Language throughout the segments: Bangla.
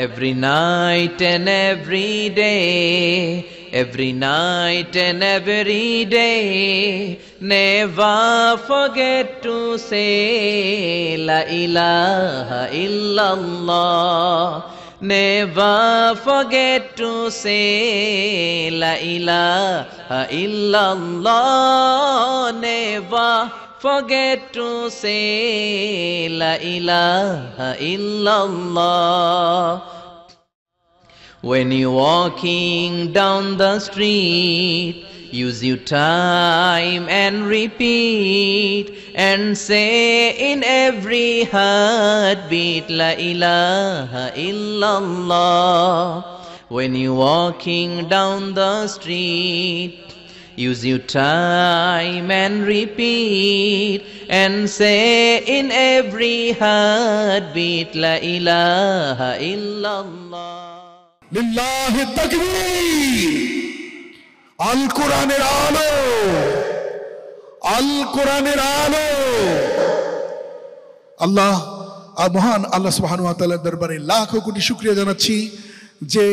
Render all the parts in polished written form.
every night and every day, every night and every day. Never forget to say La ilaha illallah. Never forget to say La ilaha illallah. Never forget to say La ilaha illallah. When you're walking down the street, use your time and repeat, and say in every heartbeat La ilaha illallah. When you're walking down the street, use your time and repeat, and say in every heartbeat La ilaha illallah. লিল্লাহি তাকবীর। আল কোরআনের আলো, আল কোরআনের আলো। আল্লাহ মহান আল্লাহ সুবহানাহু ওয়া তাআলার দরবারে লাখো কোটি শুকরিয়া জানাচ্ছি যে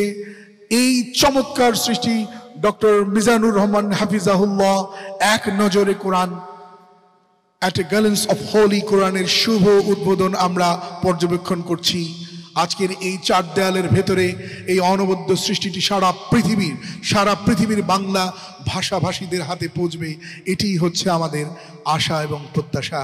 এই চমৎকার সৃষ্টি ডক্টর মিজানুর রহমান হাফিজাহুল্লাহ এক নজরে কোরআন এট এ গ্লিম্পস অফ হোলি কোরআনের শুভ উদ্বোধন আমরা পর্যবেক্ষণ করছি। আজকের এই চার দেয়ালের ভেতরে এই অনবদ্য সৃষ্টিটি সারা পৃথিবীর বাংলা ভাষাভাষীদের হাতে পৌঁছবে, এটিই হচ্ছে আমাদের আশা এবং প্রত্যাশা।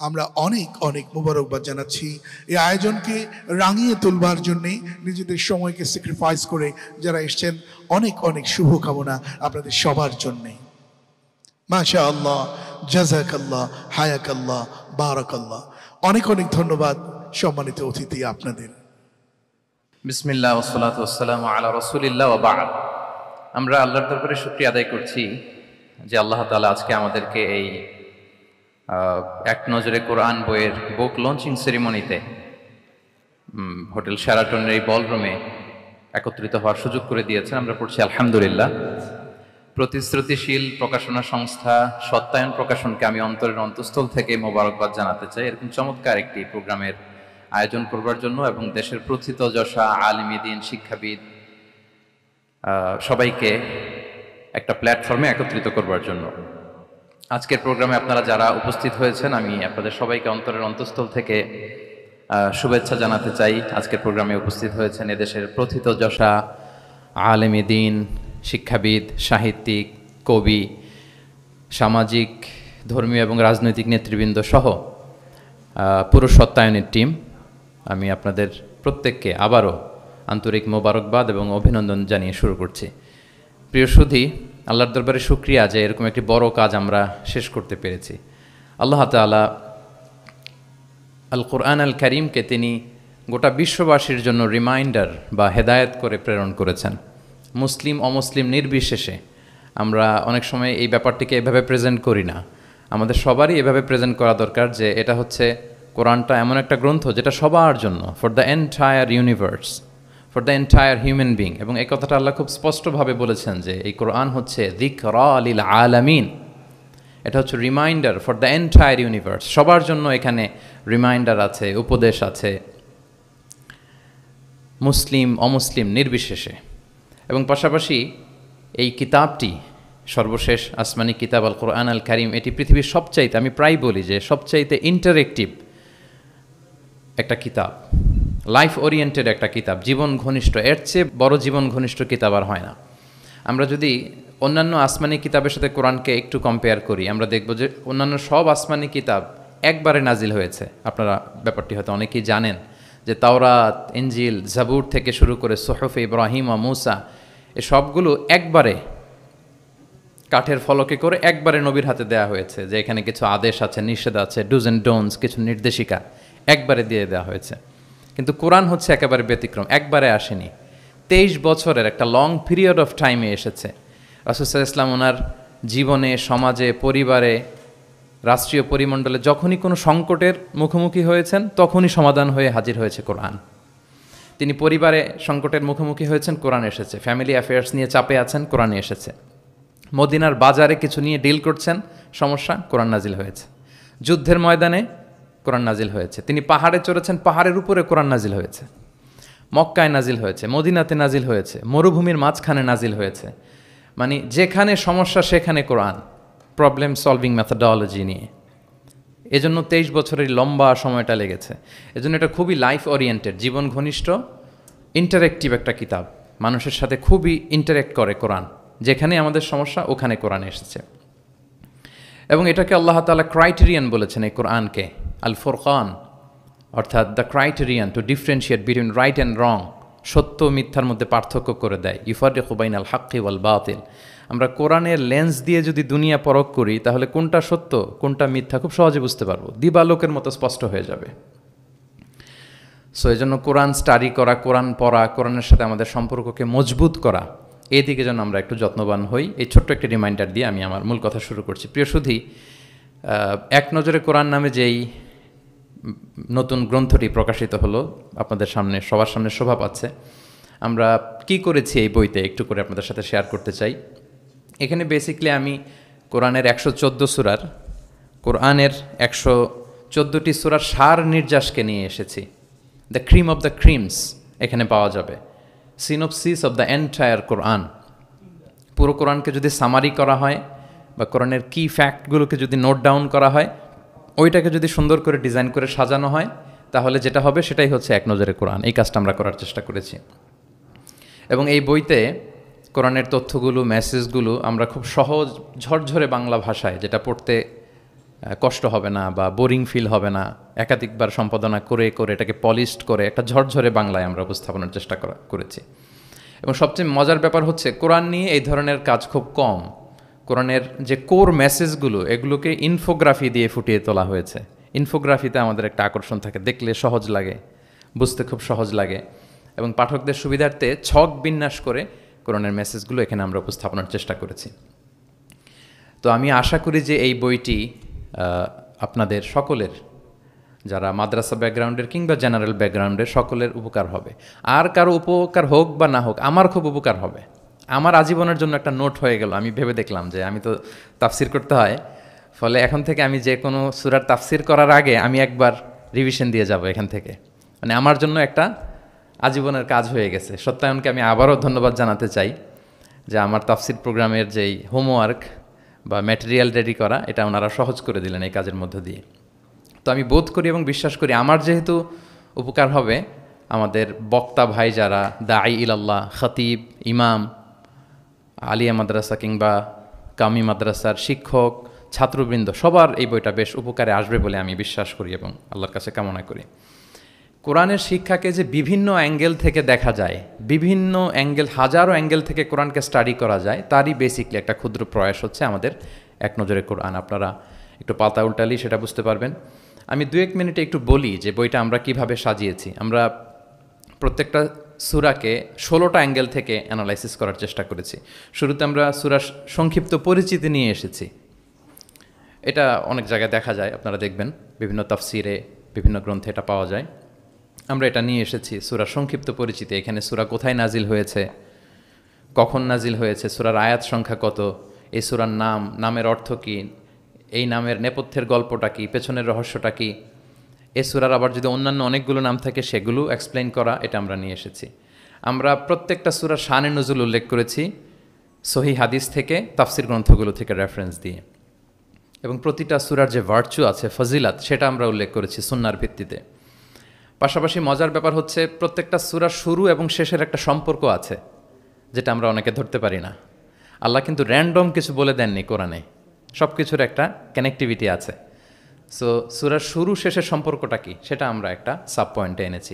আমরা অনেক অনেক মোবারকবাদ জানাচ্ছি এই আয়োজনকে রাঙিয়ে তুলবার জন্যে নিজেদের সময়কে স্যাক্রিফাইস করে যারা এসছেন। অনেক অনেক শুভকামনা আপনাদের সবার জন্যে। মাশাআল্লাহ, জাযাকাল্লাহ, হায়াকাল্লাহ, বারাকাল্লাহ। অনেক অনেক ধন্যবাদ সম্মানিত অতিথি আপনাদের। বিসমিল্লাহ ওয়াসসালাতু ওয়াসসালামু আলা রাসূলিল্লাহ ওয়া বা'দ। আমরা আল্লাহর দরবারে শুকরিয়া আদায় করছি যে আল্লাহ তাআলা আজকে আমাদেরকে এই এক নজরে কোরআন বইয়ের বুক লঞ্চিং সেরিমনিতে হোটেল শেরাটনের এই বলরুমে একত্রিত হওয়ার সুযোগ করে দিয়েছেন। আমরা পড়ছি আলহামদুলিল্লাহ। প্রতিশ্রুতিশীল প্রকাশনা সংস্থা সত্যায়ন প্রকাশনকে আমি অন্তরের অন্তঃস্থল থেকে মোবারকবাদ জানাতে চাই এরকম চমৎকার একটি প্রোগ্রামের আয়োজন করবার জন্য, এবং দেশের প্রথিতযশা আলিমী দ্বীন, শিক্ষাবিদ সবাইকে একটা প্ল্যাটফর্মে একত্রিত করবার জন্য। আজকের প্রোগ্রামে আপনারা যারা উপস্থিত হয়েছেন, আমি আপনাদের সবাইকে অন্তরের অন্তঃস্থল থেকে শুভেচ্ছা জানাতে চাই। আজকের প্রোগ্রামে উপস্থিত হয়েছেন এদেশের প্রথিতযশা আলিমী দ্বীন, শিক্ষাবিদ, সাহিত্যিক, কবি, সামাজিক, ধর্মীয় এবং রাজনৈতিক নেতৃবৃন্দ সহ পুরো সত্যায়নের টিম। আমি আপনাদের প্রত্যেককে আবারও আন্তরিক মোবারকবাদ এবং অভিনন্দন জানিয়ে শুরু করছি। প্রিয় সুধী, আল্লাহর দরবারে শুকরিয়া যে এরকম একটি বড় কাজ আমরা শেষ করতে পেরেছি। আল্লাহ তাআলা আল কোরআন আল কারীমকে তিনি গোটা বিশ্ববাসীর জন্য রিমাইন্ডার বা হেদায়েত করে প্রেরণ করেছেন। মুসলিম অমুসলিম নির্বিশেষে আমরা অনেক সময় এই ব্যাপারটিকে এভাবে প্রেজেন্ট করি না। আমাদের সবারই এভাবে প্রেজেন্ট করা দরকার যে এটা হচ্ছে কোরআনটা এমন একটা গ্রন্থ যেটা সবার জন্য, for the entire universe, for the entire human being. এবং এই কথাটা আল্লাহ খুব স্পষ্টভাবে বলেছেন যে এই কোরআন হচ্ছে যিকরা লিল আলামিন। এটা হচ্ছে reminder for the entire universe. সবার জন্য এখানে রিমাইন্ডার আছে, উপদেশ আছে, মুসলিম অমুসলিম নির্বিশেষে। এবং পাশাপাশি এই কিতাবটি সর্বশেষ আসমানি কিতাব আল কোরআন আল কারীম, এটি পৃথিবীর সবচাইতে, আমি প্রায় বলি যে সবচাইতে ইন্টারেক্টিভ একটা কিতাব, লাইফ ওরিয়েন্টেড একটা কিতাব, জীবন ঘনিষ্ঠ। এর চেয়ে বড় জীবন ঘনিষ্ঠ কিতাব আর হয় না। আমরা যদি অন্যান্য আসমানি কিতাবের সাথে কোরআনকে একটু কম্পেয়ার করি, আমরা দেখব যে অন্যান্য সব আসমানি কিতাব একবারে নাজিল হয়েছে। আপনারা ব্যাপারটি হয়তো অনেকেই জানেন যে তাওরাত, ইনজিল, জাবুর থেকে শুরু করে সুহুফ ইব্রাহিম ও মূসা, এ সবগুলো একবারে কাঠের ফলকে করে একবারে নবীর হাতে দেয়া হয়েছে, যে এখানে কিছু আদেশ আছে, নিষেধ আছে, ডুজ অ্যান্ড ডোন্টস, কিছু নির্দেশিকা একবারে দিয়ে দেওয়া হয়েছে। কিন্তু কোরআন হচ্ছে একেবারে ব্যতিক্রম, একবারে আসেনি, 23 বছরের একটা লং পিরিয়ড অফ টাইমে এসেছে। রাসূল সাল্লাল্লাহু আলাইহি ওয়াসাল্লাম ওনার জীবনে, সমাজে, পরিবারে, রাষ্ট্রীয় পরিমণ্ডলে যখনই কোনো সংকটের মুখোমুখি হয়েছেন তখনই সমাধান হয়ে হাজির হয়েছে কোরআন। তিনি পরিবারে সংকটের মুখোমুখি হয়েছেন, কোরআন এসেছে। ফ্যামিলি অ্যাফেয়ার্স নিয়ে চাপে আছেন, কোরআনে এসেছে। মদিনার বাজারে কিছু নিয়ে ডিল করছেন, সমস্যা, কোরআন নাজিল হয়েছে। যুদ্ধের ময়দানে কোরআন নাজিল হয়েছে। তিনি পাহাড়ে চড়েছেন, পাহাড়ের উপরে কোরআন নাজিল হয়েছে। মক্কায় নাজিল হয়েছে, মদিনাতে নাজিল হয়েছে, মরুভূমির মাঝখানে নাজিল হয়েছে, মানে যেখানে সমস্যা সেখানে কোরআন, প্রবলেম সলভিং মেথডোলজি নিয়ে। এজন্য 23 বছরের লম্বা সময়টা লেগেছে। এজন্য এটা খুবই লাইফ ওরিয়েন্টেড, জীবন ঘনিষ্ঠ, ইন্টারেক্টিভ একটা কিতাব। মানুষের সাথে খুবই ইন্টারেক্ট করে কোরআন, যেখানে আমাদের সমস্যা ওখানে কোরআন এসেছে। এবং এটাকে আল্লাহ তাআলা ক্রাইটেরিয়ান বলেছেন এই কোরআনকে, আল ফুরকান, অর্থাৎ the criterion two differentiate between right and রং, সত্য মিথ্যার মধ্যে পার্থক্য করে দেয়। ইউফারিকু বাইনাল হাক্কি ওয়াল বাতিল। আমরা কোরআনের লেন্স দিয়ে যদি দুনিয়া পরখ করি, তাহলে কোনটা সত্য কোনটা মিথ্যা খুব সহজে বুঝতে পারবো, দিবালোকের মতো স্পষ্ট হয়ে যাবে। সো এই জন্য কোরআন স্টাডি করা, কোরআন পড়া, কোরআনের সাথে আমাদের সম্পর্ককে মজবুত করা, এদিকে যেন আমরা একটু যত্নবান হই। এই ছোট্ট একটি রিমাইন্ডার দিয়ে আমি আমার মূল কথা শুরু করছি। প্রিয় সুধী, এক নজরে কোরআন নামে যেই নতুন গ্রন্থটি প্রকাশিত হলো, আপনাদের সামনে সবার সামনে শোভা পাচ্ছে। আমরা কি করেছি এই বইতে একটু করে আপনাদের সাথে শেয়ার করতে চাই। এখানে বেসিকলি আমি কোরআনের 114 সূরার, কোরআনের 114টি সূরার সার নির্যাসকে নিয়ে এসেছি। The cream of the creams এখানে পাওয়া যাবে, সিনোপসিস অফ দ্য এন্টায়ার কোরআন। পুরো কোরআনকে যদি সামারি করা হয় বা কোরআনের কি ফ্যাক্টগুলোকে যদি নোট ডাউন করা হয়, ওইটাকে যদি সুন্দর করে ডিজাইন করে সাজানো হয়, তাহলে যেটা হবে সেটাই হচ্ছে এক নজরে কোরআন। এই কাজটা আমরা করার চেষ্টা করেছি। এবং এই বইতে কোরআনের তথ্যগুলো, মেসেজগুলো আমরা খুব সহজ ঝরঝরে বাংলা ভাষায়, যেটা পড়তে কষ্ট হবে না বা বোরিং ফিল হবে না, একাধিকবার সম্পাদনা করে করে এটাকে পলিশড করে একটা ঝরঝরে বাংলায় আমরা উপস্থাপনের চেষ্টা করেছি। এবং সবচেয়ে মজার ব্যাপার হচ্ছে, কোরআন নিয়ে এই ধরনের কাজ খুব কম। কোরআনের যে কোর মেসেজগুলো, এগুলোকে ইনফোগ্রাফি দিয়ে ফুটিয়ে তোলা হয়েছে। ইনফোগ্রাফিতে আমাদের একটা আকর্ষণ থাকে, দেখলে সহজ লাগে, বুঝতে খুব সহজ লাগে, এবং পাঠকদের সুবিধার্থে ছক বিন্যাস করে কোরআনের মেসেজগুলো এখানে আমরা উপস্থাপনের চেষ্টা করেছি। তো আমি আশা করি যে এই বইটি আপনাদের সকলের, যারা মাদ্রাসা ব্যাকগ্রাউন্ডের কিংবা জেনারেল ব্যাকগ্রাউন্ডের, সকলের উপকার হবে। আর কারো উপকার হোক বা না হোক, আমার খুব উপকার হবে। আমার আজীবনের জন্য একটা নোট হয়ে গেল। আমি ভেবে দেখলাম যে আমি তো তাফসির করতে হয়, ফলে এখন থেকে আমি যে কোনো সূরার তাফসির করার আগে আমি একবার রিভিশন দিয়ে যাব এখান থেকে। মানে আমার জন্য একটা আজীবনের কাজ হয়ে গেছে। সত্যায়নকে আমি আবারও ধন্যবাদ জানাতে চাই যে আমার তাফসির প্রোগ্রামের যেই হোমওয়ার্ক বা ম্যাটেরিয়াল রেডি করা, এটা ওনারা সহজ করে দিলেন এই কাজের মধ্য দিয়ে। তো আমি বোধ করি এবং বিশ্বাস করি আমার যেহেতু উপকার হবে, আমাদের বক্তা ভাই যারা, দাঈ ইলাল্লাহ, খতিব, ইমাম, আলিয়া মাদ্রাসা কিংবা কামি মাদ্রাসার শিক্ষক, ছাত্রবৃন্দ, সবার এই বইটা বেশ উপকারে আসবে বলে আমি বিশ্বাস করি এবং আল্লাহর কাছে কামনা করি। কোরআনের শিক্ষাকে যে বিভিন্ন অ্যাঙ্গেল থেকে দেখা যায়, বিভিন্ন অ্যাঙ্গেল, হাজারো অ্যাঙ্গেল থেকে কোরআনকে স্টাডি করা যায়, তারই বেসিকলি একটা ক্ষুদ্র প্রয়াস হচ্ছে আমাদের এক নজরে কোরআন। আপনারা একটু পাতা উল্টালেই সেটা বুঝতে পারবেন। আমি 2-1 মিনিটে একটু বলি যে বইটা আমরা কিভাবে সাজিয়েছি। আমরা প্রত্যেকটা সূরাকে 16টা অ্যাঙ্গেল থেকে অ্যানালাইসিস করার চেষ্টা করেছি। শুরুতে আমরা সূরার সংক্ষিপ্ত পরিচিতি নিয়ে এসেছি। এটা অনেক জায়গায় দেখা যায়, আপনারা দেখবেন বিভিন্ন তাফসিরে, বিভিন্ন গ্রন্থে এটা পাওয়া যায়। আমরা এটা নিয়ে এসেছি, সূরার সংক্ষিপ্ত পরিচিতি। এখানে সূরা কোথায় নাজিল হয়েছে, কখন নাজিল হয়েছে, সূরার আয়াত সংখ্যা কত, এই সূরার নাম, নামের অর্থ কী, এই নামের নেপথ্যের গল্পটা কী, পেছনের রহস্যটা কী, এই সূরার আবার যদি অন্যান্য অনেকগুলো নাম থাকে সেগুলো এক্সপ্লেইন করা, এটা আমরা নিয়ে এসেছি। আমরা প্রত্যেকটা সূরার শানে নুজুল উল্লেখ করেছি সহিহ হাদিস থেকে, তাফসির গ্রন্থগুলো থেকে রেফারেন্স দিয়ে। এবং প্রতিটা সূরার যে ভার্চু আছে, ফজিলাত, সেটা আমরা উল্লেখ করেছি সুন্নাহর ভিত্তিতে। পাশাপাশি মজার ব্যাপার হচ্ছে, প্রত্যেকটা সূরার শুরু এবং শেষের একটা সম্পর্ক আছে, যেটা আমরা অনেকে ধরতে পারি না। আল্লাহ কিন্তু র্যান্ডম কিছু বলে দেননি কোরআনে, সব কিছুর একটা কানেক্টিভিটি আছে। সো সূরার শুরু শেষের সম্পর্কটা কি, সেটা আমরা একটা সাব পয়েন্টে এনেছি।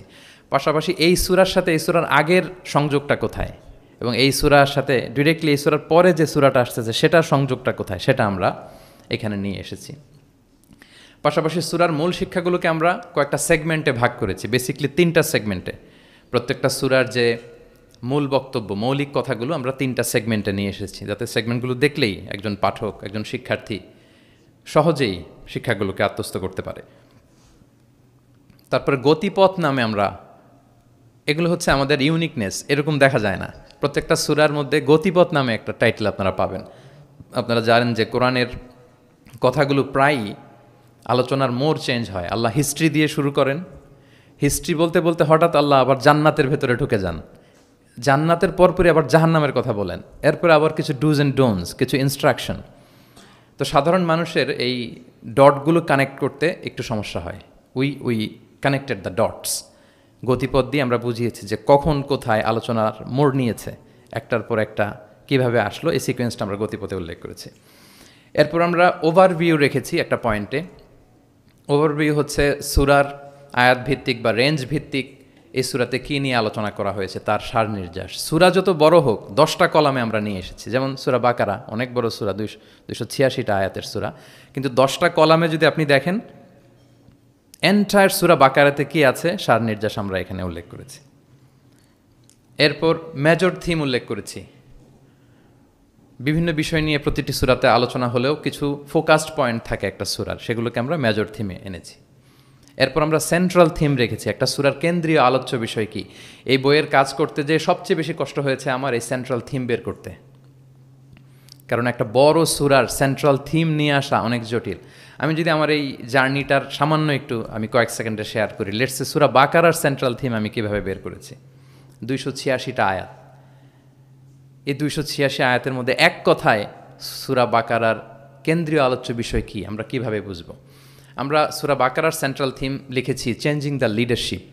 পাশাপাশি এই সূরার সাথে এই সূরার আগের সংযোগটা কোথায়, এবং এই সূরার সাথে ডিরেক্টলি এই সূরার পরে যে সূরাটা আসতেছে সেটার সংযোগটা কোথায়, সেটা আমরা এখানে নিয়ে এসেছি। পাশাপাশি সূরার মূল শিক্ষাগুলোকে আমরা কয়েকটা সেগমেন্টে ভাগ করেছি, বেসিকলি 3টা সেগমেন্টে। প্রত্যেকটা সূরার যে মূল বক্তব্য, মৌলিক কথাগুলো আমরা 3টা সেগমেন্টে নিয়ে এসেছি, যাতে সেগমেন্টগুলো দেখলেই একজন পাঠক, একজন শিক্ষার্থী সহজেই শিক্ষাগুলোকে আত্মস্থ করতে পারে। তারপরে গতিপথ নামে আমরা, এগুলো হচ্ছে আমাদের ইউনিকনেস, এরকম দেখা যায় না। প্রত্যেকটা সূরার মধ্যে গতিপথ নামে একটা টাইটেল আপনারা পাবেন। আপনারা জানেন যে কোরআনের কথাগুলো প্রায়ই আলোচনার মোড় চেঞ্জ হয়। আল্লাহ হিস্ট্রি দিয়ে শুরু করেন, হিস্ট্রি বলতে বলতে হঠাৎ আল্লাহ আবার জান্নাতের ভেতরে ঢুকে যান, জান্নাতের পরপরই আবার জাহান্নামের কথা বলেন, এরপরে আবার কিছু ডুজ অ্যান্ড ডোনস, কিছু ইনস্ট্রাকশন। তো সাধারণ মানুষের এই ডটগুলো কানেক্ট করতে একটু সমস্যা হয়। উই কানেক্টেড দ্য ডটস, গতিপথ দিয়ে আমরা বুঝিয়েছি যে কখন কোথায় আলোচনার মোড় নিয়েছে, একটার পর একটা কিভাবে আসলো, এই সিকোয়েন্সটা আমরা গতিপথে উল্লেখ করেছি। এরপর আমরা ওভারভিউ রেখেছি একটা পয়েন্টে। ওভারভিউ হচ্ছে সূরার আয়াত ভিত্তিক বা রেঞ্জ ভিত্তিক এই সূরাতে কী নিয়ে আলোচনা করা হয়েছে তার সার নির্যাস। সূরা যত বড় হোক 10টা কলামে আমরা নিয়ে এসেছি, যেমন সূরা বাকারা অনেক বড় সূরা, 286টা আয়াতের সূরা, কিন্তু 10টা কলামে যদি আপনি দেখেন এন্টায়ার সূরা বাকারাতে কী আছে সার নির্যাস আমরা এখানে উল্লেখ করেছি। এরপর মেজর থিম উল্লেখ করেছি। বিভিন্ন বিষয় নিয়ে প্রতিটি সূরাতে আলোচনা হলেও কিছু ফোকাসড পয়েন্ট থাকে একটা সূরার, সেগুলোকে আমরা মেজর থিমে এনেছি। এরপর আমরা সেন্ট্রাল থিম রেখেছি, একটা সূরার কেন্দ্রীয় আলোচ্য বিষয় কি। এই বইয়ের কাজ করতে যে সবচেয়ে বেশি কষ্ট হয়েছে আমার এই সেন্ট্রাল থিম বের করতে, কারণ একটা বড় সূরার সেন্ট্রাল থিম নিয়ে আসা অনেক জটিল। আমি যদি আমার এই জার্নিটার সামান্য একটু আমি কয়েক সেকেন্ডে শেয়ার করি। লেটসে সূরা বাকারার সেন্ট্রাল থিম আমি কীভাবে বের করেছি। 286টা আয়াত, এই 286 আয়াতের মধ্যে এক কথায় সূরা বাকারার কেন্দ্রীয় আলোচ্য বিষয় কি আমরা কিভাবে বুঝব। আমরা সূরা বাকারার সেন্ট্রাল থিম লিখেছি চেঞ্জিং দ্য লিডারশিপ।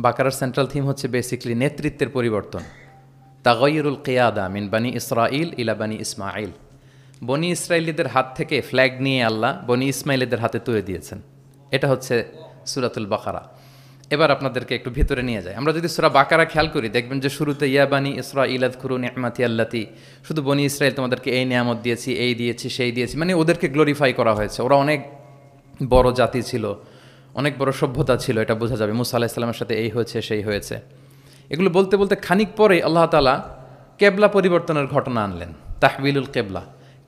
বাকারার সেন্ট্রাল থিম হচ্ছে বেসিক্যালি নেতৃত্বের পরিবর্তন। তাগায়ুরুল কিয়াদা মিন বানি ইসরাইল ইলা বানি ইসমাইল। বনি ইসরায়েলিদের হাত থেকে ফ্ল্যাগ নিয়ে আল্লাহ বনি ইসমাইলিদের হাতে তুলে দিয়েছেন। এটা হচ্ছে সূরাতুল বাকারা। এবার আপনাদেরকে একটু ভিতরে নিয়ে যায়। আমরা যদি সূরা বাকারা খেয়াল করি দেখবেন যে শুরুতে ইয়া বানি ইসরাইল আযকুরু নি'মাতি আল্লাতি, শুধু বনি ইসরাইল তোমাদেরকে এই নিয়ামত দিয়েছি, এই দিয়েছি, সেই দিয়েছি, মানে ওদেরকে গ্লোরিফাই করা হয়েছে। ওরা অনেক বড় জাতি ছিল, অনেক বড় সভ্যতা ছিল, এটা বোঝা যাবে। মুসা আলাইহিস সালামের সাথে এই হয়েছে সেই হয়েছে। এগুলো বলতে বলতে খানিক পরে আল্লাহ তাআলা কেবলা পরিবর্তনের ঘটনা আনলেন। তাহবিলুল কেবলা,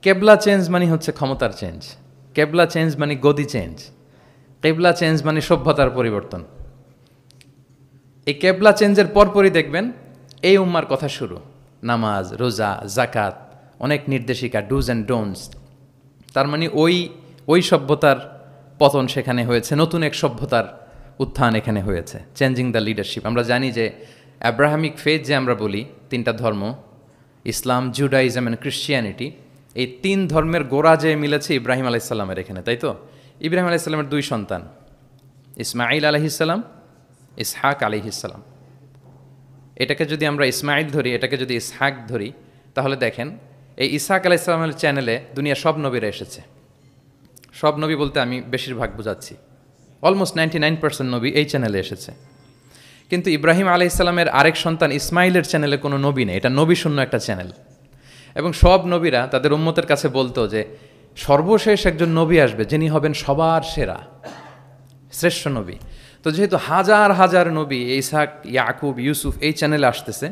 কেবলা চেঞ্জ মানে হচ্ছে ক্ষমতার চেঞ্জ, কেবলা চেঞ্জ মানে গদি চেঞ্জ, কেবলা চেঞ্জ মানে সভ্যতার পরিবর্তন। এই কেবলা চেঞ্জের পরপরই দেখবেন এই উম্মার কথা শুরু, নামাজ, রোজা, জাকাত, অনেক নির্দেশিকা, ডুজ অ্যান্ড ডোনটস। তার মানে ওই সভ্যতার পতন সেখানে হয়েছে, নতুন এক সভ্যতার উত্থান এখানে হয়েছে। Changing the leadership. আমরা জানি যে অ্যাব্রাহামিক ফেথ যে আমরা বলি, 3টা ধর্ম, ইসলাম, জুডাইজম অ্যান্ড ক্রিশ্চিয়ানিটি, এই 3 ধর্মের গোড়া যে মিলেছে ইব্রাহিম আলাইহিস সালামের এখানে, তাই তো? ইব্রাহিম আলাইহিস সালামের 2 সন্তান, ইসমাইল আলাইহিস সালাম, ইসহাক আলাইহিস সালাম। এটাকে যদি আমরা ইসমাইল ধরি, এটাকে যদি ইসহাক ধরি, তাহলে দেখেন এই ইসহাক আলাইহিস সালামের চ্যানেলে দুনিয়ার সব নবীরা এসেছে। সব নবী বলতে আমি বেশিরভাগ বোঝাচ্ছি, অলমোস্ট 99% নবী এই চ্যানেলে এসেছে। কিন্তু ইব্রাহিম আলাইহিস সালামের আরেক সন্তান ইসমাইলের চ্যানেলে কোনো নবী নেই, এটা নবী শূন্য একটা চ্যানেল। এবং সব নবীরা তাদের উম্মতের কাছে বলতো যে সর্বশেষ একজন নবী আসবে যিনি হবেন সবার সেরা, শ্রেষ্ঠ নবী। তো যেহেতু হাজার হাজার নবী ইসহাক, ইয়াকুব, ইউসুফ এই চ্যানেলে আসতেছে,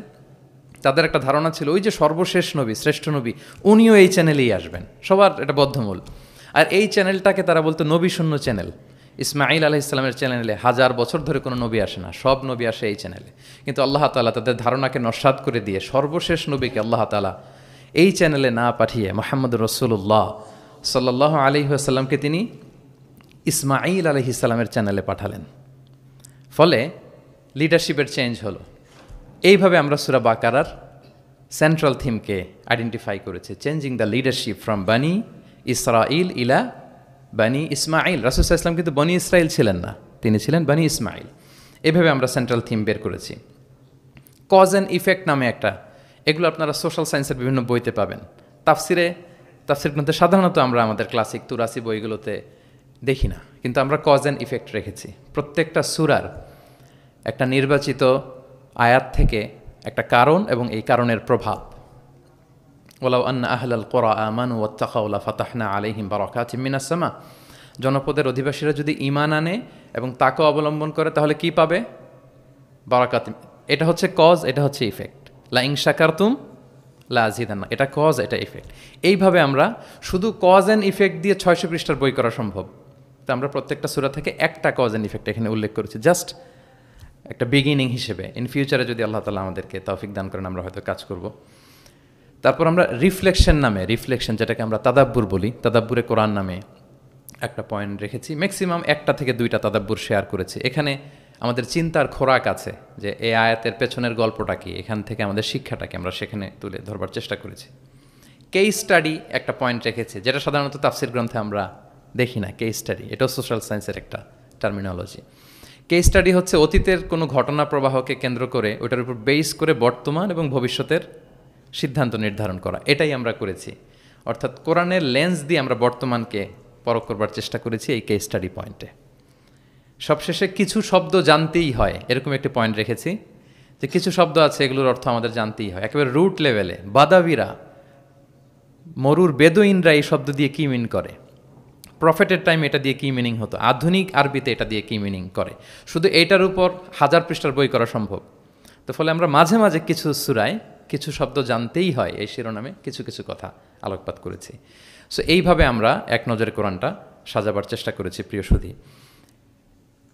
তাদের একটা ধারণা ছিল ওই যে সর্বশেষ নবী, শ্রেষ্ঠ নবী, উনিও এই চ্যানেলেই আসবেন, সবার এটা বদ্ধমূল। আর এই চ্যানেলটাকে তারা বলতো নবী শূন্য চ্যানেল। ইসমাইল আলাইহিস সালামের চ্যানেলে 1000 বছর ধরে কোনো নবী আসে না, সব নবী আসে এই চ্যানেলে। কিন্তু আল্লাহ তাআলা তাদের ধারণাকে নস্যাৎ করে দিয়ে সর্বশেষ নবীকে আল্লাহ তাআলা এই চ্যানেলে না পাঠিয়ে মুহাম্মদ রাসূলুল্লাহ সাল্লাল্লাহু আলাইহি ওয়াসাল্লামকে তিনি ইসমাইল আলাইহিস সালামের চ্যানেলে পাঠালেন। ফলে লিডারশিপের চেঞ্জ হলো। এইভাবে আমরা সূরা বাকারার সেন্ট্রাল থিমকে আইডেন্টিফাই করেছি, চেঞ্জিং দ্য লিডারশিপ ফ্রম বানি ইসরাইল ইলা বানি ইসমাইল। রাসূল সাল্লাল্লাহু আলাইহি ওয়াসাল্লাম কিন্তু বনি ইসরাইল ছিলেন না, তিনি ছিলেন বানি ইসমাইল। এভাবে আমরা সেন্ট্রাল থিম বের করেছি। কজ অ্যান্ড ইফেক্ট নামে একটা, এগুলো আপনারা সোশ্যাল সায়েন্সের বিভিন্ন বইতে পাবেন। তাফসির গ্রন্থে সাধারণত আমরা আমাদের ক্লাসিক 83 বইগুলোতে দেখি না, কিন্তু আমরা কজ অ্যান্ড ইফেক্ট রেখেছি। প্রত্যেকটা সূরার একটা নির্বাচিত আয়াত থেকে একটা কারণ এবং এই কারণের প্রভাব। ওয়ালাউ আন্না আহলাল কুরা আমানু ওয়াত্তাকাউ লাফাতাহনা আলাইহিম বারাকাতিম মিনাস সামা। জনপদের অধিবাসীরা যদি ঈমান আনে এবং তাকে অবলম্বন করে তাহলে কি পাবে? বারাকাত। এটা হচ্ছে কজ, এটা হচ্ছে ইফেক্ট। লা ইন শাকারতুম লা আযীদান্না, এটা কজ, এটা ইফেক্ট। এইভাবে আমরা শুধু কজ অ্যান্ড ইফেক্ট দিয়ে 600 পৃষ্ঠার বই করা সম্ভব। তো আমরা প্রত্যেকটা সূরা থেকে একটা কজ অ্যান্ড ইফেক্ট এখানে উল্লেখ করেছি, জাস্ট একটা বিগিনিং হিসেবে। ইন ফিউচারে যদি আল্লাহ তাআলা আমাদেরকে তৌফিক দান করেন আমরা হয়তো কাজ করব। তারপর আমরা রিফ্লেকশন নামে, রিফ্লেকশন যেটাকে আমরা তাদাব্বুর বলি, তাদাব্বুরে কোরআন নামে একটা পয়েন্ট রেখেছি, ম্যাক্সিমাম একটা থেকে দুইটা তাদাব্বুর শেয়ার করেছি। এখানে আমাদের চিন্তার খোরাক আছে যে এই আয়াতের পেছনের গল্পটা কি, এখান থেকে আমাদের শিক্ষাটাকে আমরা সেখানে তুলে ধরবার চেষ্টা করেছি। কেস স্টাডি একটা পয়েন্ট রেখেছি, যেটা সাধারণত তাফসির গ্রন্থে আমরা দেখি না। কেস স্টাডি এটাও সোশ্যাল সায়েন্সের একটা টার্মিনোলজি। কেস স্টাডি হচ্ছে অতীতের কোনো ঘটনা প্রবাহকে কেন্দ্র করে ওটার উপর বেস করে বর্তমান এবং ভবিষ্যতের সিদ্ধান্ত নির্ধারণ করা, এটাই আমরা করেছি। অর্থাৎ কোরআনের লেন্স দিয়ে আমরা বর্তমানকে পরখ করবার চেষ্টা করেছি এই কেস স্টাডি পয়েন্টে। সবশেষে কিছু শব্দ জানতেই হয়, এরকম একটি পয়েন্ট রেখেছি যে কিছু শব্দ আছে এগুলোর অর্থ আমাদের জানতেই হয়। একেবারে রুট লেভেলে বাদাবিরা, মরুর বেদুইনরা এই শব্দ দিয়ে কী মিন করে, প্রফেটের টাইম এটা দিয়ে কী মিনিং হতো, আধুনিক আরবিতে এটা দিয়ে কী মিনিং করে, শুধু এইটার উপর 1000 পৃষ্ঠার বই করা সম্ভব। তো ফলে আমরা মাঝে মাঝে কিছু সূরায় কিছু শব্দ জানতেই হয় এই শিরোনামে কিছু কিছু কথা আলোকপাত করেছি। সো এইভাবে আমরা এক নজরে কোরআনটা সাজাবার চেষ্টা করেছি। প্রিয় সুধী,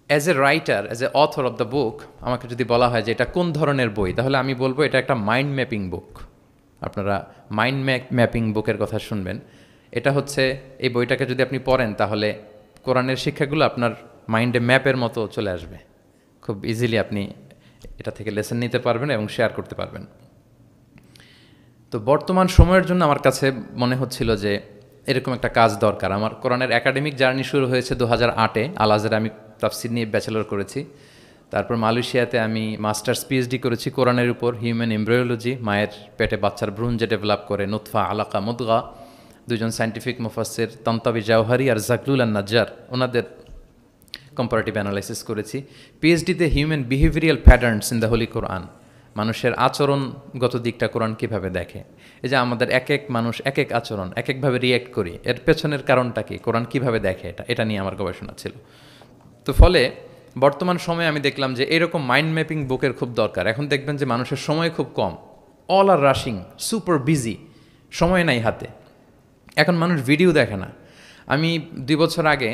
as a writer, as a author of the book, আমাকে যদি বলা হয় যে এটা কোন ধরনের বই, তাহলে আমি বলবো এটা একটা মাইন্ড ম্যাপিং বুক। আপনারা মাইন্ড ম্যাপিং বুকের কথা শুনবেন। এটা হচ্ছে, এই বইটাকে যদি আপনি পড়েন তাহলে কোরআনের শিক্ষাগুলো আপনার মাইন্ডে ম্যাপের মতো চলে আসবে। খুব ইজিলি আপনি এটা থেকে লেসন নিতে পারবেন এবং শেয়ার করতে পারবেন। তো বর্তমান সময়ের জন্য আমার কাছে মনে হচ্ছিল যে এরকম একটা কাজ দরকার। আমার কোরআনের একাডেমিক জার্নি শুরু হয়েছে 2008-এ। আল আজহারে আমি তাফসির নিয়ে ব্যাচেলর করেছি। তারপর মালয়েশিয়াতে আমি মাস্টার্স পিএইচডি করেছি কোরআনের উপর, হিউম্যান এমব্রায়োলজি, মায়ের পেটে বাচ্চার ভ্রূণ যে ডেভেলপ করে, নুতফা, আলাকা, মুদগা। দুজন সায়েন্টিফিক মুফাসসির তান্তাবি জাওহারি আর জাকলুল আন নাজ্জার, ওনাদের কম্পারেটিভ অ্যানালাইসিস করেছি। পিএইচডিতে human behavioural patterns in the holy Quran, মানুষের আচরণগত দিকটা কোরআন কীভাবে দেখে। এই যে আমাদের এক এক মানুষ এক এক আচরণ, এক একভাবে রিয়্যাক্ট করি, এর পেছনের কারণটা কি, কোরআন কীভাবে দেখে, এটা নিয়ে আমার গবেষণা ছিল। তো ফলে বর্তমান সময়ে আমি দেখলাম যে এরকম মাইন্ড ম্যাপিং বুকের খুব দরকার। এখন দেখবেন যে মানুষের সময় খুব কম, all are rushing, super busy, সময় নাই হাতে। এখন মানুষ ভিডিও দেখে না। আমি 2 বছর আগে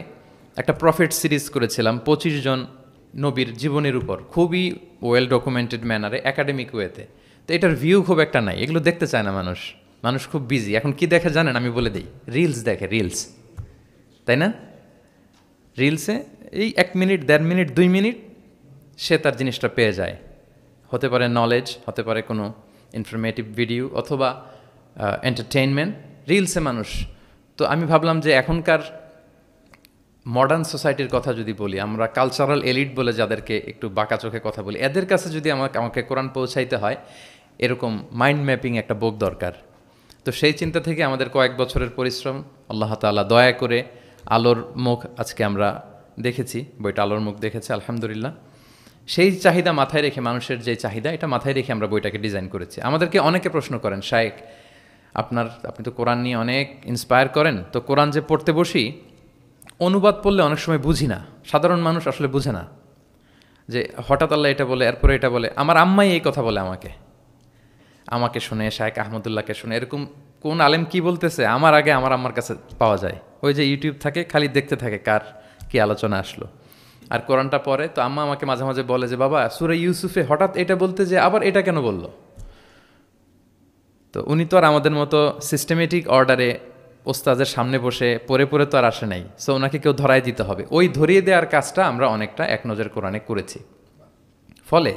একটা প্রফেট সিরিজ করেছিলাম 25 জন নবীর জীবনের উপর, খুবই ওয়েল ডকুমেন্টেড ম্যানারে, একাডেমিক ওয়েতে। তো এটার ভিউ খুব একটা নাই, এগুলো দেখতে চায় না মানুষ। মানুষ খুব বিজি। এখন কি দেখে জানেন? আমি বলে দিই, রিলস দেখে, রিলস, তাই না? রিলসে এই 1 মিনিট, 1.5 মিনিট, 2 মিনিট সে তার জিনিসটা পেয়ে যায়। হতে পারে নলেজ, হতে পারে কোনো ইনফরমেটিভ ভিডিও, অথবা এন্টারটেইনমেন্ট, রিলসে মানুষ। তো আমি ভাবলাম যে এখনকার মডার্ন সোসাইটির কথা যদি বলি, আমরা কালচারাল এলিট বলে যাদেরকে একটু বাঁকা চোখে কথা বলি, এদের কাছে যদি আমাকে কোরআন পৌঁছাইতে হয়, এরকম মাইন্ড ম্যাপিং একটা বুক দরকার। তো সেই চিন্তা থেকে আমাদের কয়েক বছরের পরিশ্রম, আল্লাহ তাআলা দয়া করে আলোর মুখ আজকে আমরা দেখেছি, বইটা আলোর মুখ দেখেছে আলহামদুলিল্লাহ। সেই চাহিদা মাথায় রেখে, মানুষের যে চাহিদা, এটা মাথায় রেখে আমরা বইটাকে ডিজাইন করেছি। আমাদেরকে অনেকে প্রশ্ন করেন, শায়েখ আপনি তো কোরআন নিয়ে অনেক ইন্সপায়ার করেন, তো কোরআন যে পড়তে বসি, অনুবাদ পড়লে অনেক সময় বুঝি না। সাধারণ মানুষ আসলে বুঝে না যে হঠাৎ আল্লাহ এটা বলে, এরপরে এটা বলে। আমার আম্মাই এই কথা বলে আমাকে শুনে, শায়েখ আহমদুল্লাহকে শুনে, এরকম কোন আলেম কি বলতেছে আমার আগে আমার আম্মার কাছে পাওয়া যায়। ওই যে ইউটিউব থাকে, খালি দেখতে থাকে কার কি আলোচনা আসলো। আর কোরআনটা পড়ে তো আম্মা আমাকে মাঝে মাঝে বলে যে বাবা, সূরা ইউসুফে হঠাৎ এটা বলতে যে আবার এটা কেন বললো। তো উনি তো আর আমাদের মতো সিস্টেমেটিক অর্ডারে ওস্তাদের সামনে বসে পড়ে পড়ে তো আর আসে নাই। সো ওনাকে কেউ ধরাই দিতে হবে। ওই ধরিয়ে দেওয়ার কাজটা আমরা অনেকটা এক নজর কোরআনে করেছি। ফলে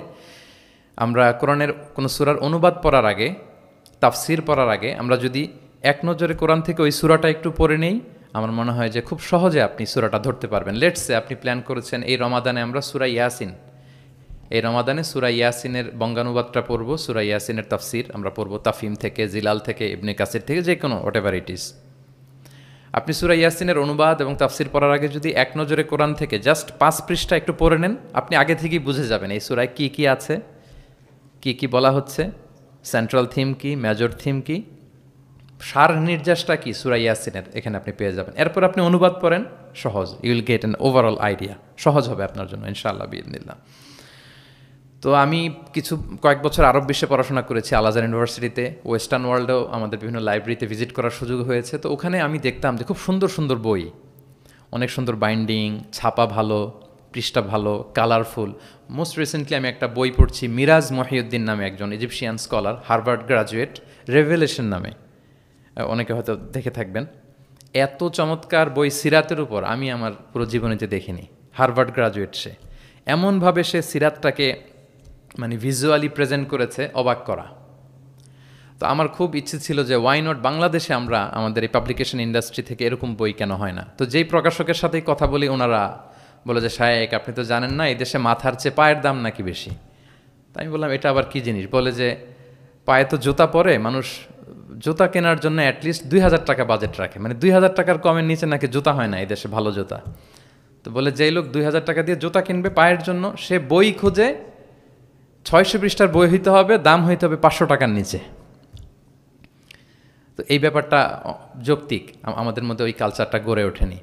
আমরা কোরআনের কোনো সূরার অনুবাদ পড়ার আগে, তাফসির পড়ার আগে আমরা যদি এক নজরে কোরআন থেকে ওই সূরাটা একটু পড়ে নেই, আমার মনে হয় যে খুব সহজে আপনি সূরাটা ধরতে পারবেন। লেটসে আপনি প্ল্যান করেছেন এই রমাদানে আমরা সূরা ইয়াসিন, এই রমাদানে সূরা ইয়াসিনের বঙ্গানুবাদটা পড়ব, সূরা ইয়াসিনের তাফসির আমরা পড়ব তাফহিম থেকে, জিলাল থেকে, ইবনে কাসির থেকে, যে কোনো হোয়াটএভার ইট ইজ। আপনি সূরা ইয়াসিনের অনুবাদ এবং তাফসির পড়ার আগে যদি এক নজরে কোরআন থেকে জাস্ট 5 পৃষ্ঠা একটু পড়ে নেন, আপনি আগে থেকেই বুঝে যাবেন এই সূরায় কি কি আছে, কি কি বলা হচ্ছে, সেন্ট্রাল থিম কি, মেজর থিম কি, সার নির্যাসটা কি সূরা ইয়াসিনের, এখানে আপনি পেয়ে যাবেন। এরপর আপনি অনুবাদ পড়েন, সহজ, you will get an overall idea. সহজ হবে আপনার জন্য ইনশাআল্লাহ বিইذنিল্লাহ। তো আমি কয়েক বছর আরব বিশ্বে পড়াশোনা করেছি, আল আজহার ইউনিভার্সিটিতে। ওয়েস্টার্ন ওয়ার্ল্ডেও আমাদের বিভিন্ন লাইব্রেরিতে ভিজিট করার সুযোগ হয়েছে। তো ওখানে আমি দেখতাম যে খুব সুন্দর সুন্দর বই, অনেক সুন্দর বাইন্ডিং, ছাপা ভালো, পৃষ্ঠা ভালো, কালারফুল। মোস্ট রিসেন্টলি আমি একটা বই পড়ছি, মিরাজ মহিউদ্দিন নামে একজন Egyptian scholar, Harvard graduate, revelation নামে, অনেকে হয়তো দেখে থাকবেন। এত চমৎকার বই সিরাতের উপর আমি আমার পুরো জীবনীতে দেখিনি। হার্ভার্ড গ্রাজুয়েট সে, এমনভাবে সে সিরাতটাকে মানে ভিজুয়ালি প্রেজেন্ট করেছে, অবাক করা। তো আমার খুব ইচ্ছে ছিল যে ওয়াই নট বাংলাদেশে আমরা আমাদের এই পাবলিকেশন ইন্ডাস্ট্রি থেকে এরকম বই কেন হয় না। তো যেই প্রকাশকের সাথেই কথা বলি ওনারা বলে যে শায়েক আপনি তো জানেন না, এই দেশে মাথার চেয়ে পায়ের দাম নাকি বেশি। তাই আমি বললাম এটা আবার কী জিনিস? বলে যে পায়ে তো জুতা পরে, মানুষ জুতা কেনার জন্য অ্যাটলিস্ট 2000 টাকা বাজেট রাখে, মানে 2000 টাকার কমের নিচে নাকি জুতা হয় না এই দেশে ভালো জুতা। তো বলে যেই লোক 2000 টাকা দিয়ে জুতা কিনবে পায়ের জন্য, সে বই খুঁজে 600 পৃষ্ঠার বই হইতে হবে, দাম হইতে হবে 500 টাকার নিচে। তো এই ব্যাপারটা যৌক্তিক, আমাদের মধ্যে ওই কালচারটা গড়ে ওঠেনি।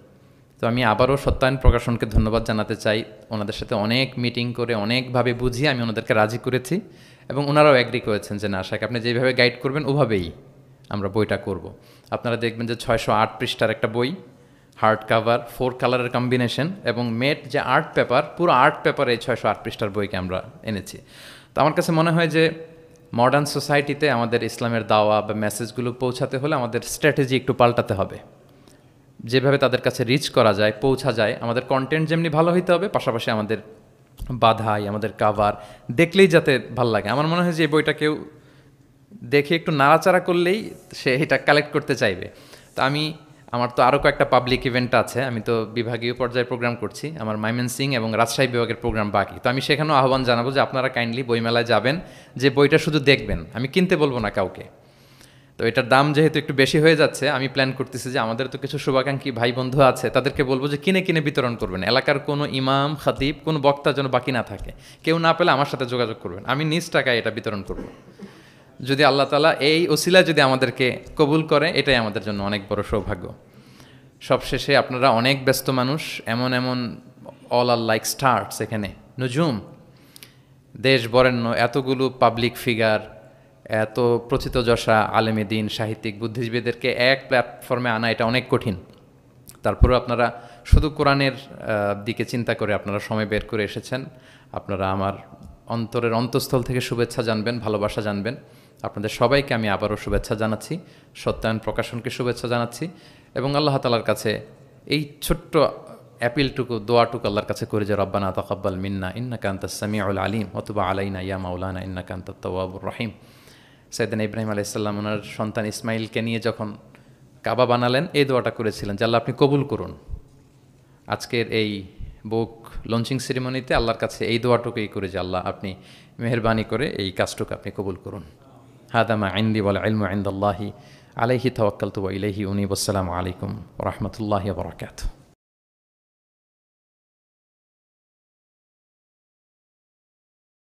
তো আমি আবারও সত্যায়ন প্রকাশনকে ধন্যবাদ জানাতে চাই। ওনাদের সাথে অনেক মিটিং করে অনেকভাবে বুঝিয়ে আমি ওনাদেরকে রাজি করেছি এবং ওনারাও অ্যাগ্রি করেছেন যে না শাক আপনি যেভাবে গাইড করবেন ওভাবেই আমরা বইটা করব। আপনারা দেখবেন যে 608 পৃষ্ঠার একটা বই, হার্ড কাভার, 4 কালারের কম্বিনেশন এবং মেট যে আর্ট পেপার, পুরো আর্ট পেপারে এই 608 পৃষ্ঠার বইকে আমরা এনেছি। তো আমার কাছে মনে হয় যে মডার্ন সোসাইটিতে আমাদের ইসলামের দাওয়া বা মেসেজগুলো পৌঁছাতে হলে আমাদের স্ট্র্যাটেজি একটু পাল্টাতে হবে। যেভাবে তাদের কাছে রিচ করা যায়, পৌঁছা যায়, আমাদের কন্টেন্ট যেমনি ভালো হইতে হবে, পাশাপাশি আমাদের বাধাই, আমাদের কাভার দেখলেই যাতে ভাল লাগে। আমার মনে হয় যে এই বইটা কেউ দেখে একটু নাড়াচাড়া করলেই সে এটা কালেক্ট করতে চাইবে। তো আমার তো আরও কয়েকটা পাবলিক ইভেন্ট আছে, আমি তো বিভাগীয় পর্যায়ে প্রোগ্রাম করছি, আমার ময়মনসিংহ এবং রাজশাহী বিভাগের প্রোগ্রাম বাকি। তো আমি সেখানেও আহ্বান জানাবো যে আপনারা কাইন্ডলি বইমেলায় যাবেন, যে বইটা শুধু দেখবেন, আমি কিনতে বলবো না কাউকে। তো এটার দাম যেহেতু একটু বেশি হয়ে যাচ্ছে, আমি প্ল্যান করতেছি যে আমাদের তো কিছু শুভাকাঙ্ক্ষী ভাই বন্ধু আছে, তাদেরকে বলবো যে কিনে কিনে বিতরণ করবেন। এলাকার কোনো ইমাম, খাতিব, কোনো বক্তা যেন বাকি না থাকে। কেউ না পেলে আমার সাথে যোগাযোগ করবেন, আমি নিজ টাকায় এটা বিতরণ করব। যদি আল্লাহ তাআলা এই ওসিলায় যদি আমাদেরকে কবুল করে, এটাই আমাদের জন্য অনেক বড় সৌভাগ্য। সবশেষে আপনারা অনেক ব্যস্ত মানুষ, এমন অল আর লাইক স্টার্স, এখানে নজুম, দেশ বরেণ্য এতগুলো পাবলিক ফিগার, এত প্রথিতযশা আলেমে দ্বীন, সাহিত্যিক, বুদ্ধিজীবীদেরকে এক প্ল্যাটফর্মে আনা এটা অনেক কঠিন। তারপরেও আপনারা শুধু কোরআনের দিকে চিন্তা করে আপনারা সময় বের করে এসেছেন। আপনারা আমার অন্তরের অন্তঃস্থল থেকে শুভেচ্ছা জানবেন, ভালোবাসা জানবেন। আপনাদের সবাইকে আমি আবারও শুভেচ্ছা জানাচ্ছি, সত্যায়ন প্রকাশনকে শুভেচ্ছা জানাচ্ছি এবং আল্লাহ তাআলার কাছে এই ছোট্ট অ্যাপিলটুকু, দোয়াটুকু আল্লাহর কাছে করে যে রব্বানা তাকাব্বাল মিন্না ইন্নাকা আনতাস সামিউল আলিম ওয়া তুব আলাইনা ইয়া মাওলানা ইন্নাকা আনতাত তাওয়াবুর রহিম। সাইয়েদনা ইব্রাহিম আলাইহিস সালাম ওনার সন্তান ইসমাইলকে নিয়ে যখন কাবা বানালেন, এই দোয়াটা করেছিলেন যে আল্লাহ আপনি কবুল করুন। আজকের এই বুক লঞ্চিং সেরিমনিতে আল্লাহর কাছে এই দোয়াটুকুই করে যে আল্লাহ আপনি মেহেরবানি করে এই কাজটুকু আপনি কবুল করুন। হাদা মা ইনদি ওয়াল ইলমু ইনদাল্লাহি আলাইহি তাওয়াক্কালতু ওয়া ইলাইহি উনীব। আসসালামু আলাইকুম ওয়া রাহমাতুল্লাহি ওয়া বারাকাতুহু।